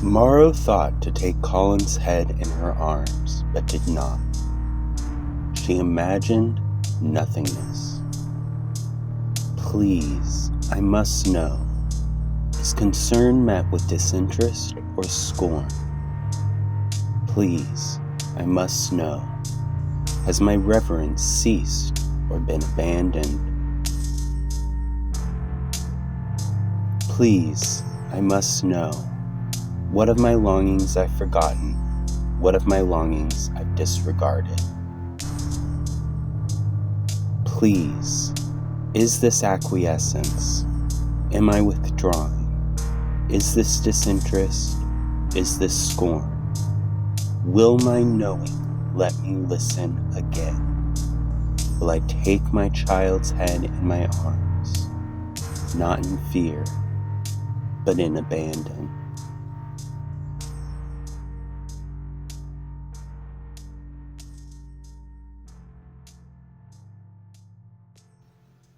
Morrow thought to take Colin's head in her arms, but did not. She imagined nothingness. Please, I must know. Is concern met with disinterest or scorn? Please, I must know. Has my reverence ceased or been abandoned? Please, I must know. What of my longings I've forgotten? What of my longings I've disregarded? Please, is this acquiescence? Am I withdrawing? Is this disinterest? Is this scorn? Will my knowing let me listen again? Will I take my child's head in my arms, not in fear, but in abandon?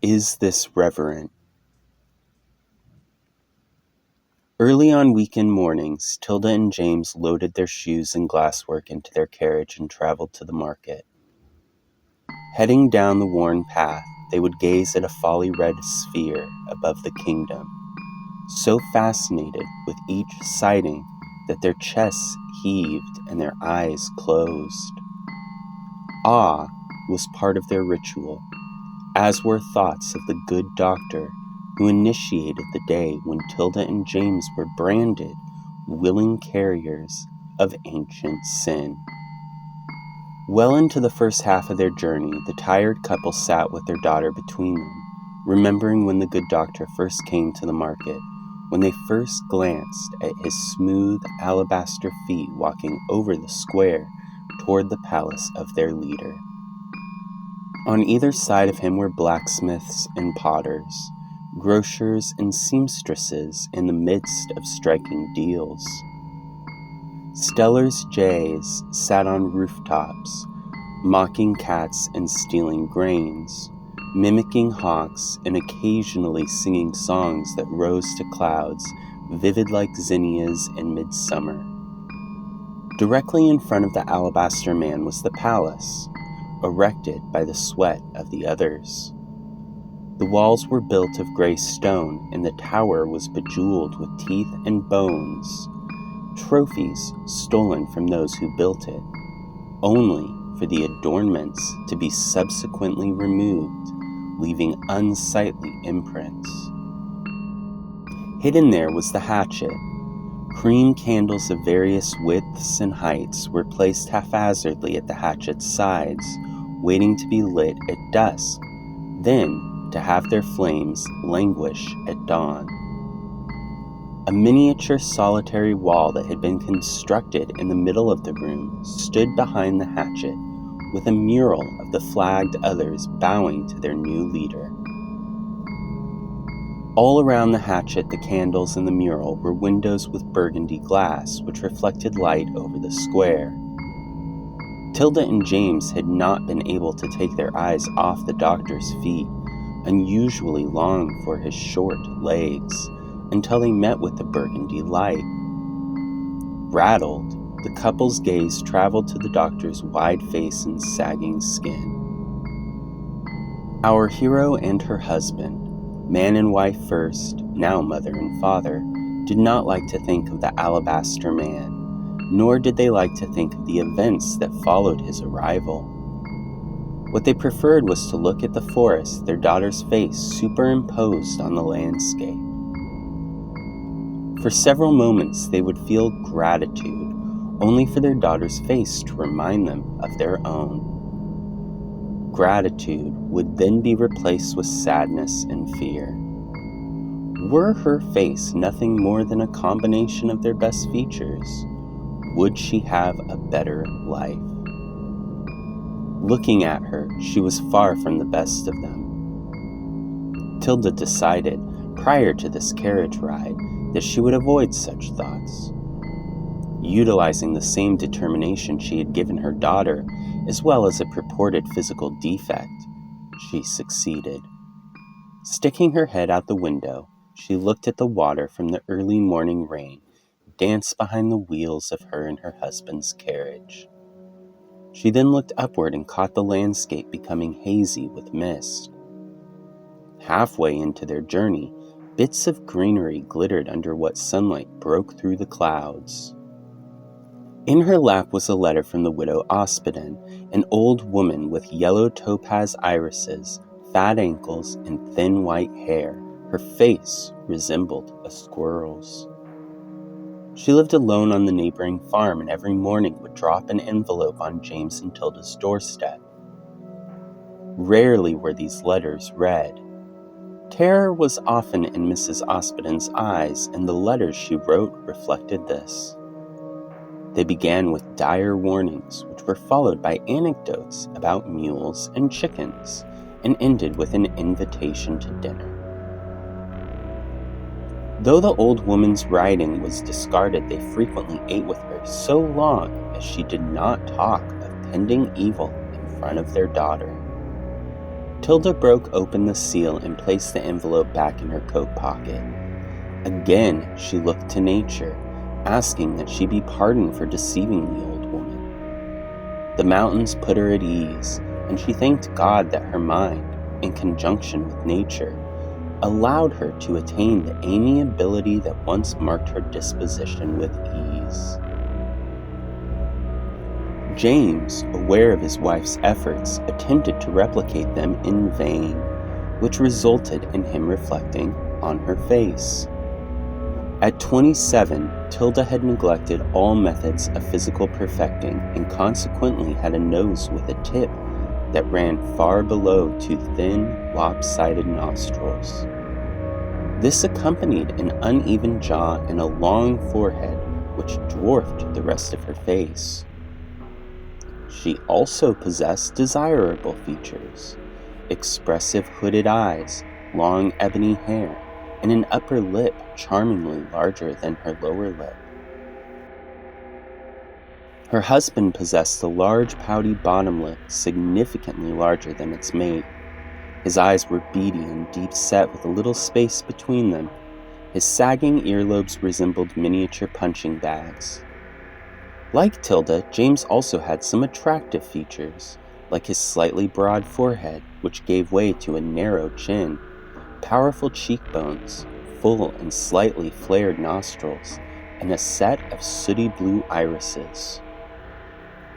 Is this reverent? Early on weekend mornings, Tilda and James loaded their shoes and glasswork into their carriage and traveled to the market. Heading down the worn path, they would gaze at a folly-red sphere above the kingdom, so fascinated with each sighting that their chests heaved and their eyes closed. Awe was part of their ritual, as were thoughts of the good doctor who initiated the day when Tilda and James were branded willing carriers of ancient sin. Well into the first half of their journey, the tired couple sat with their daughter between them, remembering when the good doctor first came to the market, when they first glanced at his smooth alabaster feet walking over the square toward the palace of their leader. On either side of him were blacksmiths and potters, grocers and seamstresses in the midst of striking deals. Steller's jays sat on rooftops, mocking cats and stealing grains, mimicking hawks and occasionally singing songs that rose to clouds, vivid like zinnias in midsummer. Directly in front of the alabaster man was the palace, erected by the sweat of the others. The walls were built of gray stone, and the tower was bejeweled with teeth and bones, trophies stolen from those who built it, only for the adornments to be subsequently removed, leaving unsightly imprints. Hidden there was the hatchet. Cream candles of various widths and heights were placed haphazardly at the hatchet's sides, waiting to be lit at dusk, then to have their flames languish at dawn. A miniature solitary wall that had been constructed in the middle of the room stood behind the hatchet, with a mural of the flagged others bowing to their new leader. All around the hatchet, the candles and the mural were windows with burgundy glass, which reflected light over the square. Tilda and James had not been able to take their eyes off the doctor's feet, unusually long for his short legs, until they met with the burgundy light. Rattled, the couple's gaze traveled to the doctor's wide face and sagging skin. Our hero and her husband, man and wife first, now mother and father, did not like to think of the alabaster man, nor did they like to think of the events that followed his arrival. What they preferred was to look at the forest, their daughter's face superimposed on the landscape. For several moments they would feel gratitude, only for their daughter's face to remind them of their own. Gratitude would then be replaced with sadness and fear. Were her face nothing more than a combination of their best features? Would she have a better life? Looking at her, she was far from the best of them. Tilda decided, prior to this carriage ride, that she would avoid such thoughts. Utilizing the same determination she had given her daughter, as well as a purported physical defect, she succeeded. Sticking her head out the window, she looked at the water from the early morning rain, danced behind the wheels of her and her husband's carriage. She then looked upward and caught the landscape becoming hazy with mist. Halfway into their journey, bits of greenery glittered under what sunlight broke through the clouds. In her lap was a letter from the widow Ospedin, an old woman with yellow topaz irises, fat ankles, and thin white hair. Her face resembled a squirrel's. She lived alone on the neighboring farm and every morning would drop an envelope on James and Tilda's doorstep. Rarely were these letters read. Terror was often in Mrs. Ospedin's eyes, and the letters she wrote reflected this. They began with dire warnings, which were followed by anecdotes about mules and chickens, and ended with an invitation to dinner. Though the old woman's writing was discarded, they frequently ate with her so long as she did not talk of pending evil in front of their daughter. Tilda broke open the seal and placed the envelope back in her coat pocket. Again, she looked to nature, asking that she be pardoned for deceiving the old woman. The mountains put her at ease, and she thanked God that her mind, in conjunction with nature, allowed her to attain the amiability that once marked her disposition with ease. James, aware of his wife's efforts, attempted to replicate them in vain, which resulted in him reflecting on her face. At 27, Tilda had neglected all methods of physical perfecting and consequently had a nose with a tip that ran far below two thin, lopsided nostrils. This accompanied an uneven jaw and a long forehead which dwarfed the rest of her face. She also possessed desirable features: expressive hooded eyes, long ebony hair, and an upper lip charmingly larger than her lower lip. Her husband possessed a large pouty bottom lip significantly larger than its mate. His eyes were beady and deep-set with a little space between them. His sagging earlobes resembled miniature punching bags. Like Tilda, James also had some attractive features, like his slightly broad forehead, which gave way to a narrow chin, powerful cheekbones, full and slightly flared nostrils, and a set of sooty blue irises.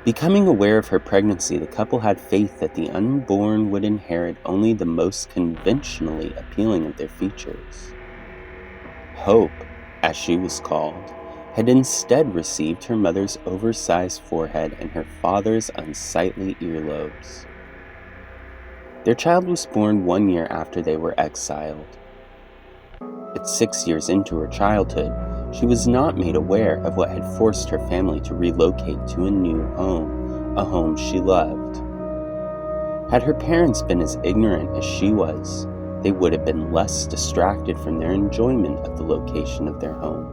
Becoming aware of her pregnancy, the couple had faith that the unborn would inherit only the most conventionally appealing of their features. Hope, as she was called, had instead received her mother's oversized forehead and her father's unsightly earlobes. Their child was born 1 year after they were exiled. At 6 years into her childhood, she was not made aware of what had forced her family to relocate to a new home, a home she loved. Had her parents been as ignorant as she was, they would have been less distracted from their enjoyment of the location of their home.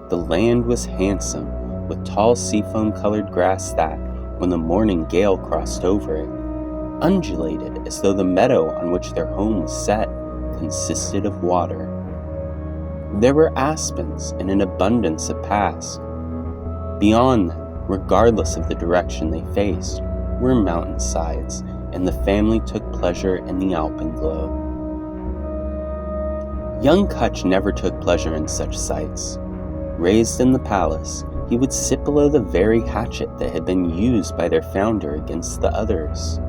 The land was handsome, with tall seafoam-colored grass that, when the morning gale crossed over it, undulated as though the meadow on which their home was set consisted of water. There were aspens in an abundance of paths. Beyond them, regardless of the direction they faced, were mountainsides, and the family took pleasure in the alpenglow. Young Kutch never took pleasure in such sights. Raised in the palace, he would sit below the very hatchet that had been used by their founder against the others.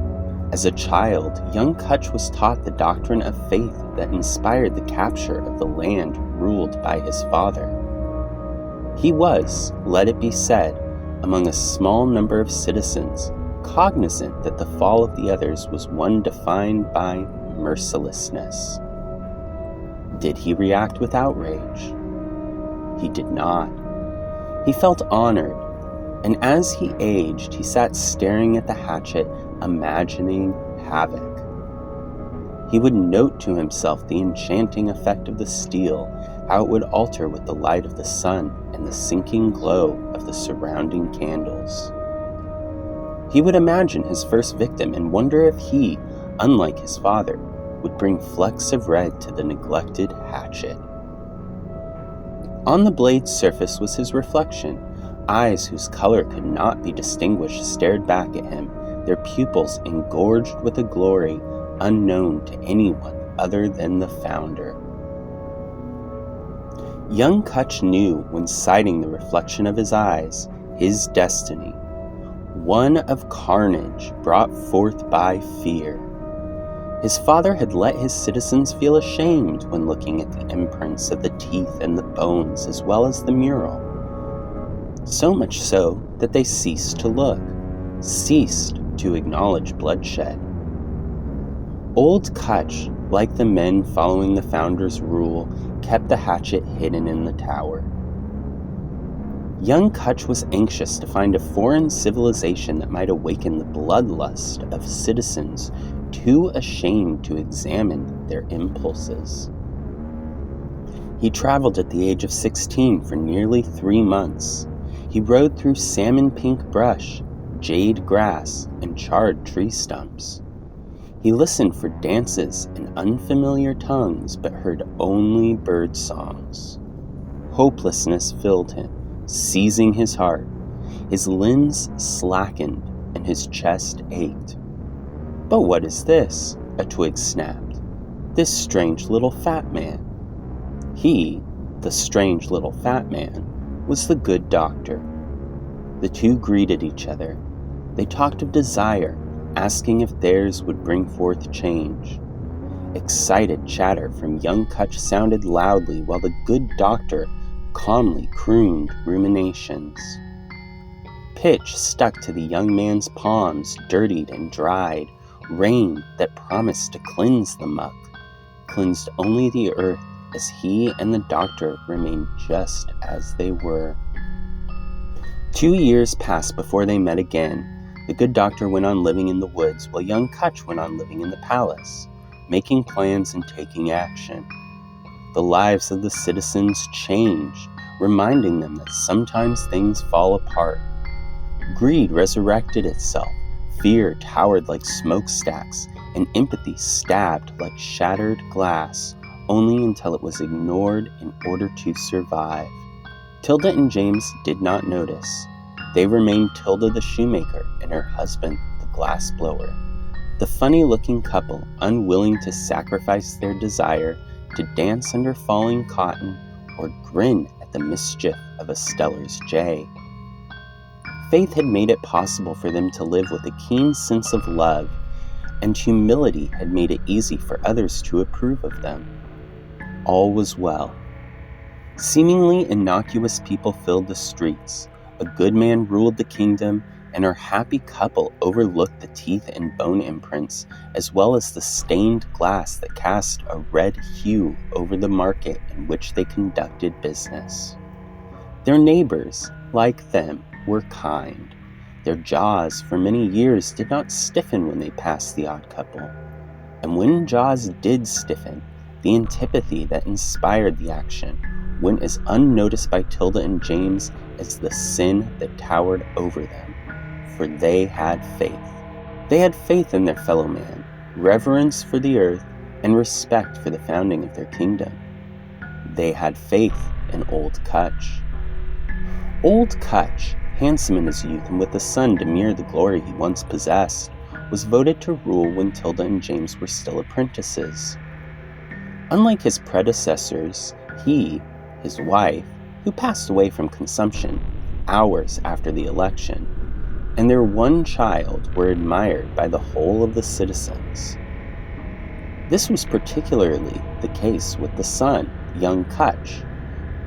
As a child, young Kutch was taught the doctrine of faith that inspired the capture of the land ruled by his father. He was, let it be said, among a small number of citizens, cognizant that the fall of the others was one defined by mercilessness. Did he react with outrage? He did not. He felt honored, and as he aged, he sat staring at the hatchet, imagining havoc. He would note to himself the enchanting effect of the steel, how it would alter with the light of the sun and the sinking glow of the surrounding candles. He would imagine his first victim and wonder if he, unlike his father, would bring flecks of red to the neglected hatchet. On the blade's surface was his reflection. Eyes whose color could not be distinguished stared back at him, their pupils engorged with a glory unknown to anyone other than the founder. Young Kutch knew, when sighting the reflection of his eyes, his destiny, one of carnage brought forth by fear. His father had let his citizens feel ashamed when looking at the imprints of the teeth and the bones as well as the mural. So much so that they ceased to look, ceased to acknowledge bloodshed. Old Kutch, like the men following the founder's rule, kept the hatchet hidden in the tower. Young Kutch was anxious to find a foreign civilization that might awaken the bloodlust of citizens too ashamed to examine their impulses. He traveled at the age of 16 for nearly 3 months. He rode through salmon-pink brush, jade grass, and charred tree stumps. He listened for dances in unfamiliar tongues, but heard only bird songs. Hopelessness filled him, seizing his heart. His limbs slackened, and his chest ached. But what is this? A twig snapped. This strange little fat man. He, the strange little fat man, was the good doctor. The two greeted each other. They talked of desire, asking if theirs would bring forth change. Excited chatter from young Kutch sounded loudly while the good doctor calmly crooned ruminations. Pitch stuck to the young man's palms, dirtied and dried. Rain that promised to cleanse the muck cleansed only the earth as he and the doctor remained just as they were. 2 years passed before they met again. The good doctor went on living in the woods, while young Kutch went on living in the palace, making plans and taking action. The lives of the citizens changed, reminding them that sometimes things fall apart. Greed resurrected itself, fear towered like smokestacks, and empathy stabbed like shattered glass, only until it was ignored in order to survive. Tilda and James did not notice. They remained Tilda the shoemaker and her husband the glassblower, the funny-looking couple unwilling to sacrifice their desire to dance under falling cotton or grin at the mischief of a Steller's jay. Faith had made it possible for them to live with a keen sense of love, and humility had made it easy for others to approve of them. All was well. Seemingly innocuous people filled the streets. A good man ruled the kingdom, and our happy couple overlooked the teeth and bone imprints, as well as the stained glass that cast a red hue over the market in which they conducted business. Their neighbors, like them, were kind. Their jaws for many years did not stiffen when they passed the odd couple. And when jaws did stiffen, the antipathy that inspired the action went as unnoticed by Tilda and James as the sin that towered over them, for they had faith. They had faith in their fellow man, reverence for the earth, and respect for the founding of their kingdom. They had faith in Old Kutch. Old Kutch, handsome in his youth and with a son to mirror the glory he once possessed, was voted to rule when Tilda and James were still apprentices. Unlike his predecessors, he, his wife, who passed away from consumption hours after the election, and their one child were admired by the whole of the citizens. This was particularly the case with the son, young Kutch,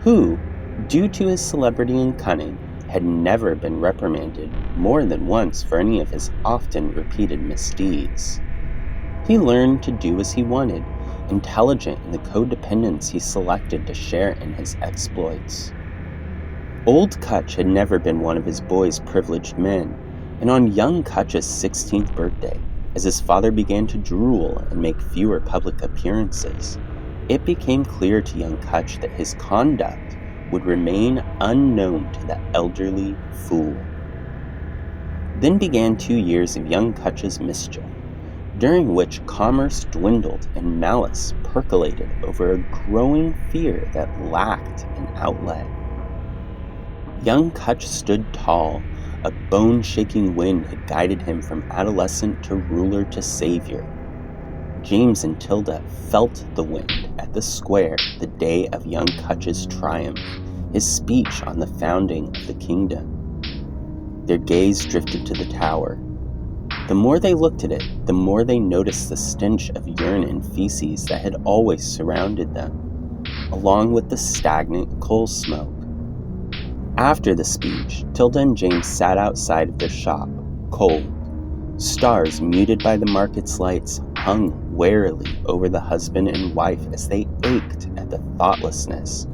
who, due to his celebrity and cunning, had never been reprimanded more than once for any of his often repeated misdeeds. He learned to do as he wanted, intelligent in the codependence he selected to share in his exploits. Old Kutch had never been one of his boy's privileged men, and on young Kutch's 16th birthday, as his father began to drool and make fewer public appearances, it became clear to young Kutch that his conduct would remain unknown to the elderly fool. Then began 2 years of young Kutch's mischief. during which commerce dwindled and malice percolated over a growing fear that lacked an outlet. Young Kutch stood tall. A bone-shaking wind had guided him from adolescent to ruler to savior. James and Tilda felt the wind at the square the day of young Kutch's triumph, his speech on the founding of the kingdom. Their gaze drifted to the tower. The more they looked at it, the more they noticed the stench of urine and feces that had always surrounded them, along with the stagnant coal smoke. After the speech, Tilda and James sat outside of their shop, cold. Stars, muted by the market's lights, hung warily over the husband and wife as they ached at the thoughtlessness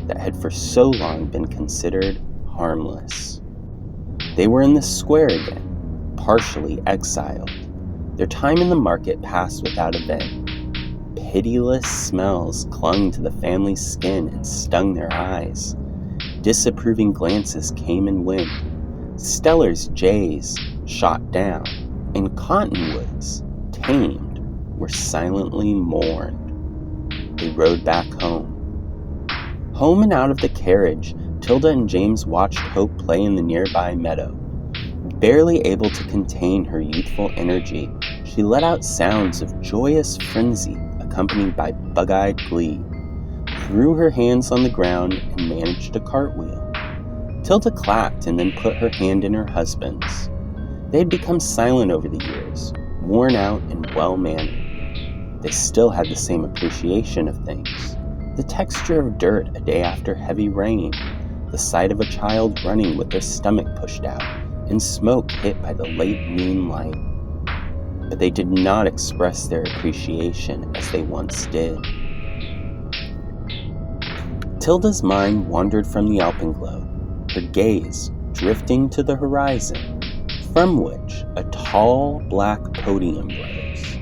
that had for so long been considered harmless. They were in the square again, partially exiled. Their time in the market passed without event. Pitiless smells clung to the family's skin and stung their eyes. Disapproving glances came and went. Stellar's jays shot down, and cottonwoods, tamed, were silently mourned. They rode back home. Home and out of the carriage, Tilda and James watched Hope play in the nearby meadow. Barely able to contain her youthful energy, she let out sounds of joyous frenzy accompanied by bug-eyed glee, threw her hands on the ground, and managed a cartwheel. Tilda clapped and then put her hand in her husband's. They had become silent over the years, worn out and well-mannered. They still had the same appreciation of things. The texture of dirt a day after heavy rain, the sight of a child running with their stomach pushed out, and smoke hit by the late moonlight. But they did not express their appreciation as they once did. Tilda's mind wandered from the alpenglow, her gaze drifting to the horizon, from which a tall black podium rose.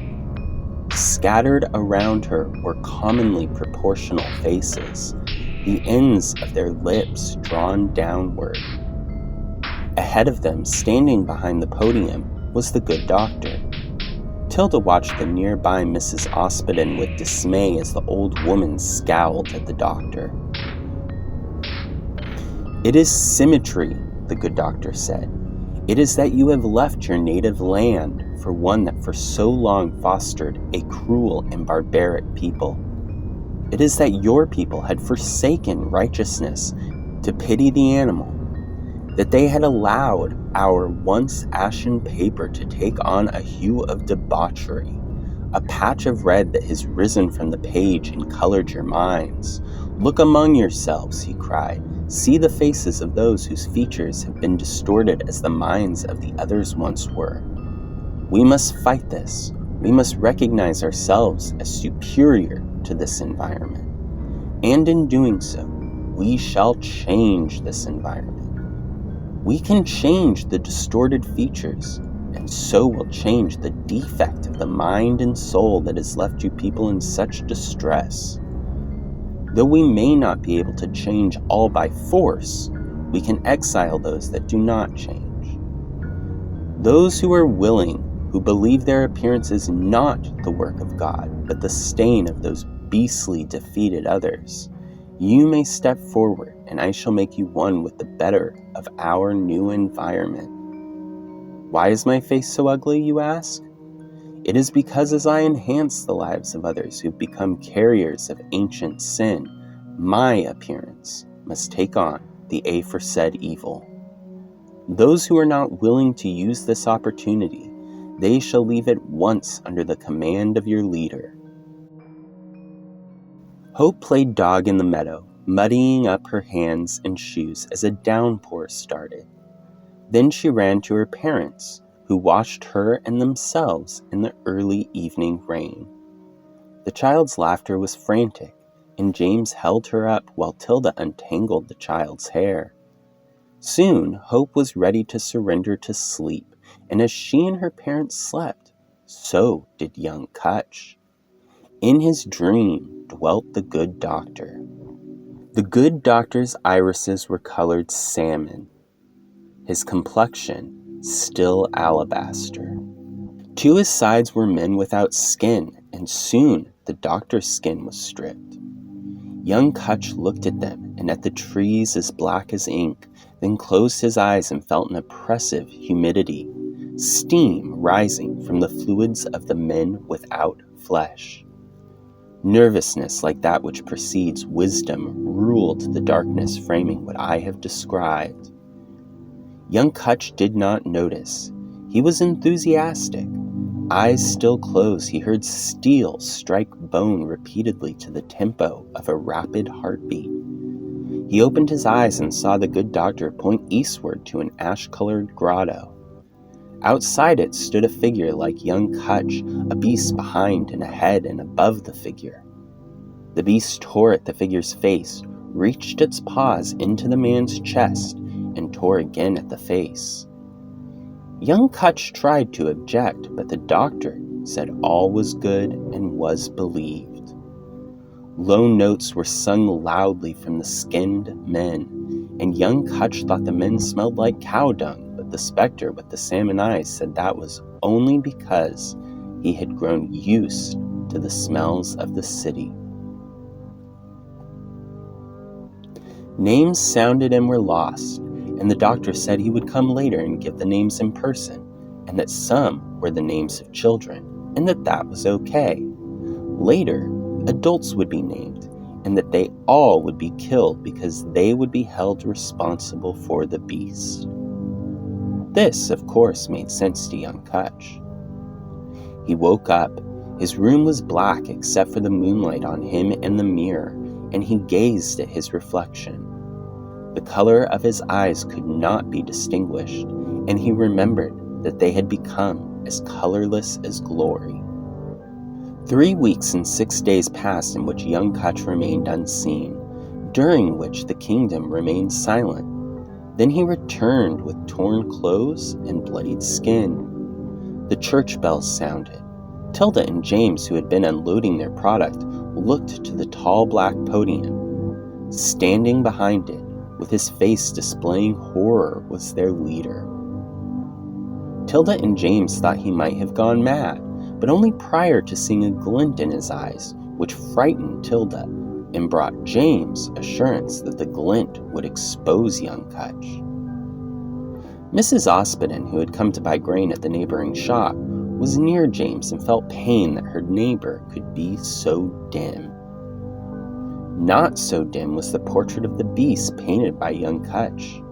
Scattered around her were commonly proportional faces, the ends of their lips drawn downward. Ahead of them, standing behind the podium, was the good doctor. Tilda watched the nearby Mrs. Ospeden with dismay as the old woman scowled at the doctor. "It is symmetry," the good doctor said. "It is that you have left your native land for one that for so long fostered a cruel and barbaric people. It is that your people had forsaken righteousness to pity the animal, that they had allowed our once ashen paper to take on a hue of debauchery, a patch of red that has risen from the page and colored your minds. Look among yourselves," he cried. "See the faces of those whose features have been distorted as the minds of the others once were. We must fight this. We must recognize ourselves as superior to this environment. And in doing so, we shall change this environment. We can change the distorted features, and so will change the defect of the mind and soul that has left you people in such distress. Though we may not be able to change all by force, we can exile those that do not change. Those who are willing, who believe their appearance is not the work of God, but the stain of those beastly defeated others, you may step forward, and I shall make you one with the better of our new environment." Why is my face so ugly, you ask? It is because as I enhance the lives of others who've become carriers of ancient sin, my appearance must take on the aforesaid evil. Those who are not willing to use this opportunity, they shall leave at once under the command of your leader. Hope played dog in the meadow, muddying up her hands and shoes as a downpour started. Then she ran to her parents, who watched her and themselves in the early evening rain. The child's laughter was frantic, and James held her up while Tilda untangled the child's hair. Soon, Hope was ready to surrender to sleep, and as she and her parents slept, so did young Kutch. In his dream dwelt the good doctor. The good doctor's irises were colored salmon, his complexion still alabaster. To his sides were men without skin, and soon the doctor's skin was stripped. Young Kutch looked at them and at the trees as black as ink, then closed his eyes and felt an oppressive humidity, steam rising from the fluids of the men without flesh. Nervousness like that which precedes wisdom ruled the darkness framing what I have described. Young Kutch did not notice. He was enthusiastic. Eyes still closed, he heard steel strike bone repeatedly to the tempo of a rapid heartbeat. He opened his eyes and saw the good doctor point eastward to an ash-colored grotto. Outside it stood a figure like young Kutch, a beast behind and ahead and above the figure. The beast tore at the figure's face, reached its paws into the man's chest, and tore again at the face. Young Kutch tried to object, but the doctor said all was good and was believed. Low notes were sung loudly from the skinned men, and young Kutch thought the men smelled like cow dung, but the specter with the salmon eyes said that was only because he had grown used to the smells of the city. Names sounded and were lost, and the doctor said he would come later and give the names in person, and that some were the names of children, and that was okay. Later, adults would be named, and that they all would be killed because they would be held responsible for the beast. This, of course, made sense to young Kutch. He woke up. His room was black except for the moonlight on him and the mirror, and he gazed at his reflection. The color of his eyes could not be distinguished, and he remembered that they had become as colorless as glory. 3 weeks and 6 days passed in which young Kutch remained unseen, during which the kingdom remained silent. Then he returned with torn clothes and bloodied skin. The church bells sounded. Tilda and James, who had been unloading their product, looked to the tall black podium. Standing behind it, with his face displaying horror, was their leader. Tilda and James thought he might have gone mad, but only prior to seeing a glint in his eyes, which frightened Tilda, and brought James assurance that the glint would expose young Kutch. Mrs. Ospedin, who had come to buy grain at the neighboring shop, was near James and felt pain that her neighbor could be so dim. Not so dim was the portrait of the beast painted by young Kutch.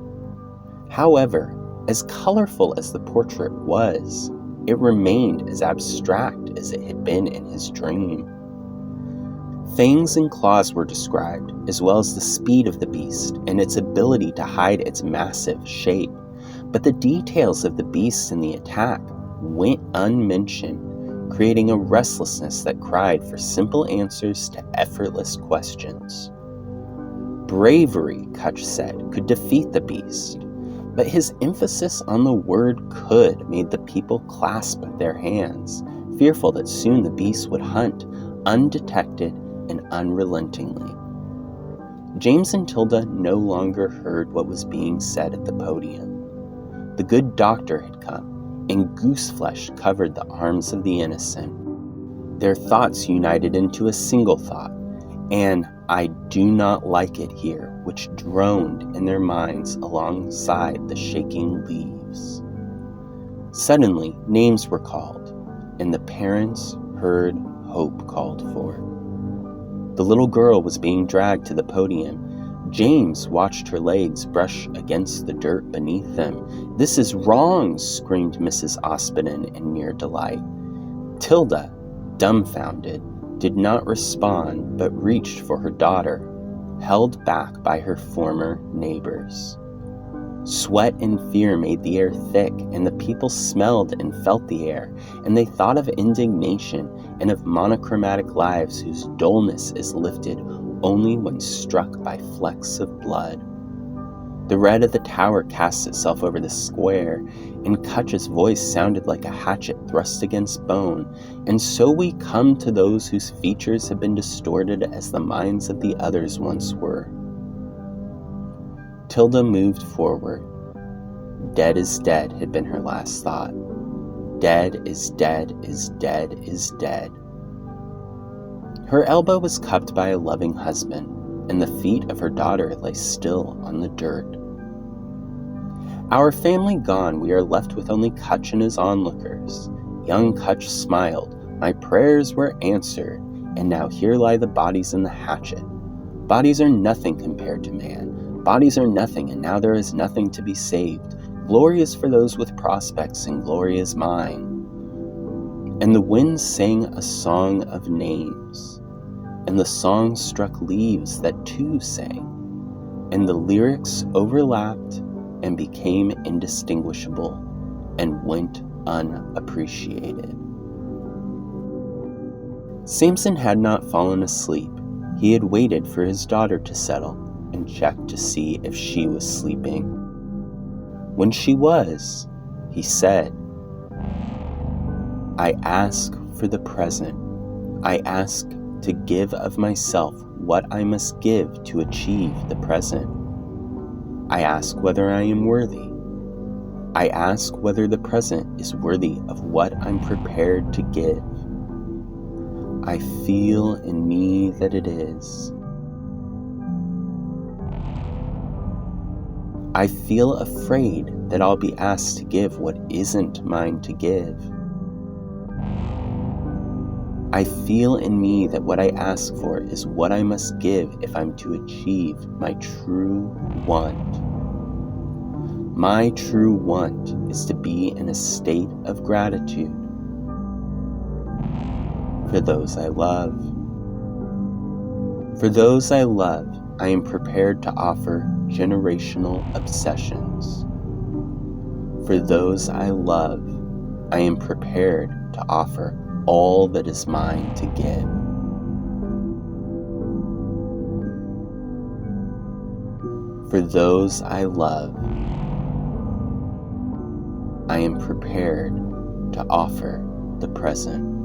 However, as colorful as the portrait was, it remained as abstract as it had been in his dream. Fangs and claws were described, as well as the speed of the beast and its ability to hide its massive shape, but the details of the beast and the attack went unmentioned, creating a restlessness that cried for simple answers to effortless questions. Bravery, Kutch said, could defeat the beast, but his emphasis on the word could made the people clasp their hands, fearful that soon the beast would hunt, undetected and unrelentingly. James and Tilda no longer heard what was being said at the podium. The good doctor had come, and goose flesh covered the arms of the innocent. Their thoughts united into a single thought, and "I do not like it here," which droned in their minds alongside the shaking leaves. Suddenly, names were called, and the parents heard hope called for. The little girl was being dragged to the podium. James watched her legs brush against the dirt beneath them. "This is wrong!" screamed Mrs. Ospedin in near delight. Tilda, dumbfounded, did not respond but reached for her daughter, held back by her former neighbors. Sweat and fear made the air thick, and the people smelled and felt the air, and they thought of indignation and of monochromatic lives whose dullness is lifted only when struck by flecks of blood. The red of the tower cast itself over the square, and Kutch's voice sounded like a hatchet thrust against bone, and so we come to those whose features have been distorted as the minds of the others once were. Tilda moved forward. Dead is dead had been her last thought. Dead is dead is dead is dead. Her elbow was cupped by a loving husband, and the feet of her daughter lay still on the dirt. Our family gone, we are left with only Kutch and his onlookers. Young Kutch smiled. My prayers were answered, and now here lie the bodies in the hatchet. Bodies are nothing compared to man. Bodies are nothing, and now there is nothing to be saved. Glory is for those with prospects, and glory is mine. And the wind sang a song of names, and the song struck leaves that too sang, and the lyrics overlapped and became indistinguishable and went unappreciated. Samson had not fallen asleep. He had waited for his daughter to settle and checked to see if she was sleeping. When she was, he said, I ask for the present. I ask to give of myself what I must give to achieve the present. I ask whether I am worthy. I ask whether the present is worthy of what I'm prepared to give. I feel in me that it is. I feel afraid that I'll be asked to give what isn't mine to give. I feel in me that what I ask for is what I must give if I'm to achieve my true want. My true want is to be in a state of gratitude for those I love. For those I love, I am prepared to offer generational obsessions. For those I love, I am prepared to offer all that is mine to give. For those I love, I am prepared to offer the present.